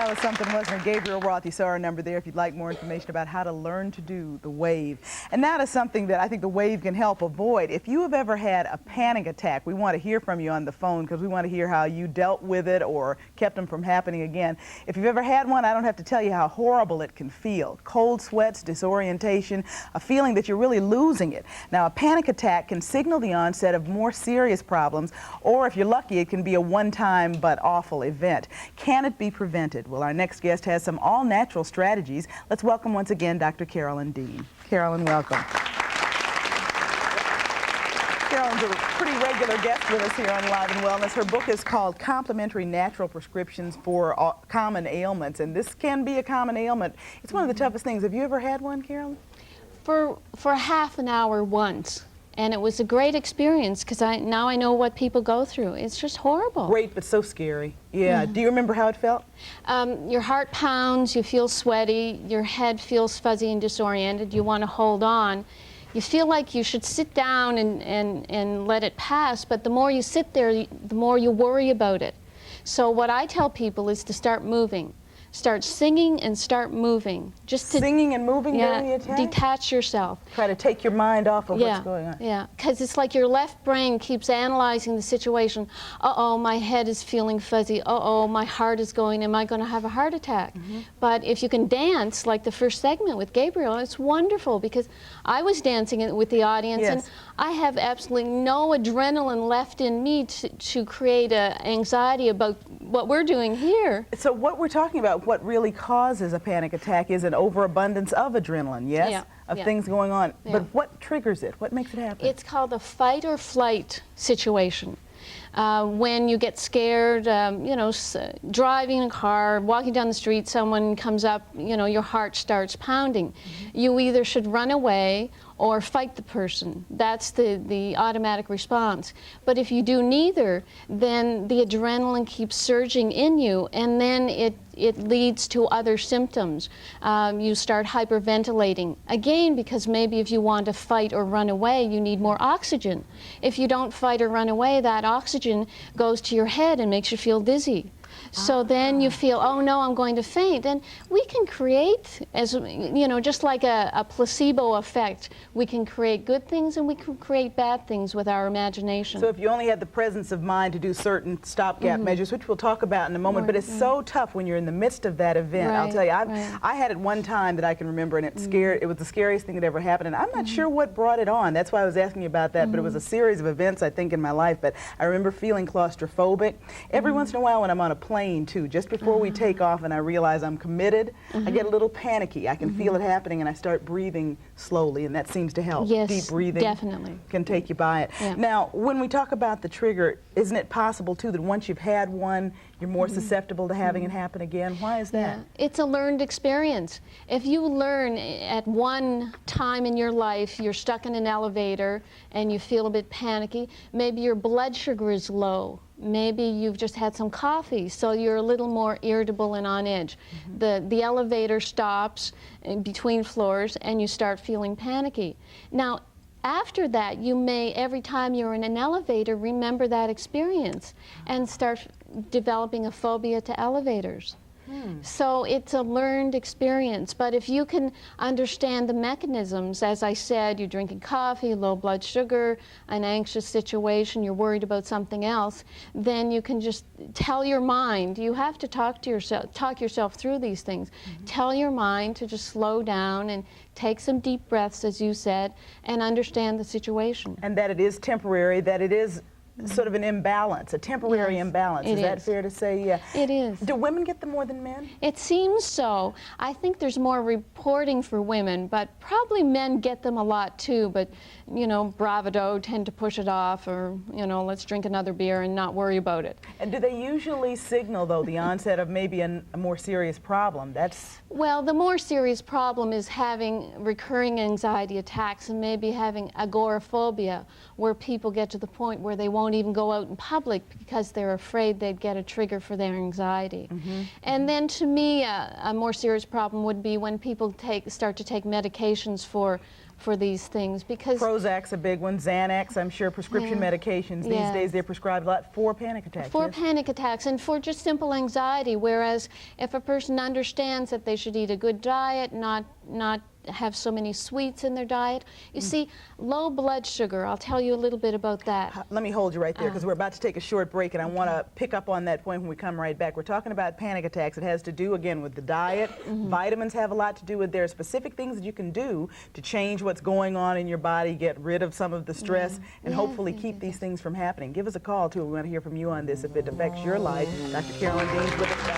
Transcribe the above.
That was something, wasn't it? Gabriel Roth, you saw our number there if you'd like more information about how to learn to do the wave. And that is something that I think the wave can help avoid. If you have ever had a panic attack, we want to hear from you on the phone because we want to hear how you dealt with it or kept them from happening again. If you've ever had one, I don't have to tell you how horrible it can feel. Cold sweats, disorientation, a feeling that you're really losing it. Now, a panic attack can signal the onset of more serious problems, or if you're lucky, it can be a one-time but awful event. Can it be prevented? Well, our next guest has some all-natural strategies. Let's welcome once again Dr. Carolyn Dean. Carolyn, welcome. Carolyn's a pretty regular guest with us here on Live and Wellness. Her book is called Complementary Natural Prescriptions for Common Ailments, and this can be a common ailment. It's one of the toughest things. Have you ever had one, Carolyn? For half an hour once. And it was a great experience because now I know what people go through. It's just horrible. Great, but so scary. Yeah. Do you remember how it felt? Your heart pounds, you feel sweaty, your head feels fuzzy and disoriented, you want to hold on. You feel like you should sit down and let it pass, but the more you sit there, the more you worry about it. So what I tell people is to start moving. Start singing and start moving. Just to, singing and moving during the attack? Detach yourself. Try to take your mind off of what's going on. Yeah, because it's like your left brain keeps analyzing the situation. Uh-oh, my head is feeling fuzzy. Uh-oh, my heart is going. Am I going to have a heart attack? But if you can dance, like the first segment with Gabriel, it's wonderful because I was dancing with the audience and I have absolutely no adrenaline left in me to create anxiety about what we're doing here. So what we're talking about, what really causes a panic attack is an overabundance of adrenaline, yes? Yeah. Of things going on. But what triggers it? What makes it happen? It's called a fight or flight situation. When you get scared, you know, driving a car, walking down the street, someone comes up, you know, your heart starts pounding. You either should run away or fight the person. That's the automatic response. But if you do neither, then the adrenaline keeps surging in you, and then it leads to other symptoms. You start hyperventilating. Again, because maybe if you want to fight or run away, you need more oxygen. If you don't fight or run away, that oxygen goes to your head and makes you feel dizzy. So then you feel, oh no, I'm going to faint. And we can create, as you know, just like a placebo effect, we can create good things and we can create bad things with our imagination. So if you only had the presence of mind to do certain stopgap measures, which we'll talk about in a moment, but it's so tough when you're in the midst of that event. I'll tell you, I had it one time that I can remember, and it was the scariest thing that ever happened, and I'm not sure what brought it on. That's why I was asking you about that, but it was a series of events, I think, in my life. But I remember feeling claustrophobic. Every once in a while when I'm on a plane, too, just before we take off and I realize I'm committed, I get a little panicky. I can feel it happening and I start breathing slowly, and that seems to help. Yes, deep breathing definitely can take you by it. Now, when we talk about the trigger, isn't it possible too that once you've had one, you're more susceptible to having it happen again? Why is that? It's a learned experience. If you learn at one time in your life, you're stuck in an elevator and you feel a bit panicky, maybe your blood sugar is low. Maybe you've just had some coffee, so you're a little more irritable and on edge. The elevator stops in between floors and you start feeling panicky. Now, after that, you may, every time you're in an elevator, remember that experience and start developing a phobia to elevators. So it's a learned experience, but if you can understand the mechanisms, as I said, you're drinking coffee, low blood sugar, an anxious situation, you're worried about something else, then you can just tell your mind, you have to talk yourself through these things. Tell your mind to just slow down and take some deep breaths, as you said, and understand the situation. And that it is temporary, that it is sort of an imbalance, a temporary imbalance. Is that fair to say? Yeah. It is. Do women get them more than men? It seems so. I think there's more reporting for women, but probably men get them a lot too, but, you know, bravado, tend to push it off, or, you know, let's drink another beer and not worry about it. And do they usually signal, though, the onset of maybe a more serious problem? Well, the more serious problem is having recurring anxiety attacks and maybe having agoraphobia, where people get to the point where they won't even go out in public because they're afraid they'd get a trigger for their anxiety. And then to me, a more serious problem would be when people start to take medications for for these things, because Prozac's a big one, Xanax, I'm sure, prescription medications. These days they're prescribed a lot for panic attacks. For panic attacks and for just simple anxiety, whereas if a person understands that they should eat a good diet, not have so many sweets in their diet. You see, low blood sugar, I'll tell you a little bit about that. Let me hold you right there, because we're about to take a short break, and I want to pick up on that point when we come right back. We're talking about panic attacks. It has to do, again, with the diet. Vitamins have a lot to do with there. Specific things that you can do to change what's going on in your body, get rid of some of the stress, and hopefully keep these things from happening. Give us a call, too. We want to hear from you on this if it affects your life. Dr. Carolyn Dean's with us.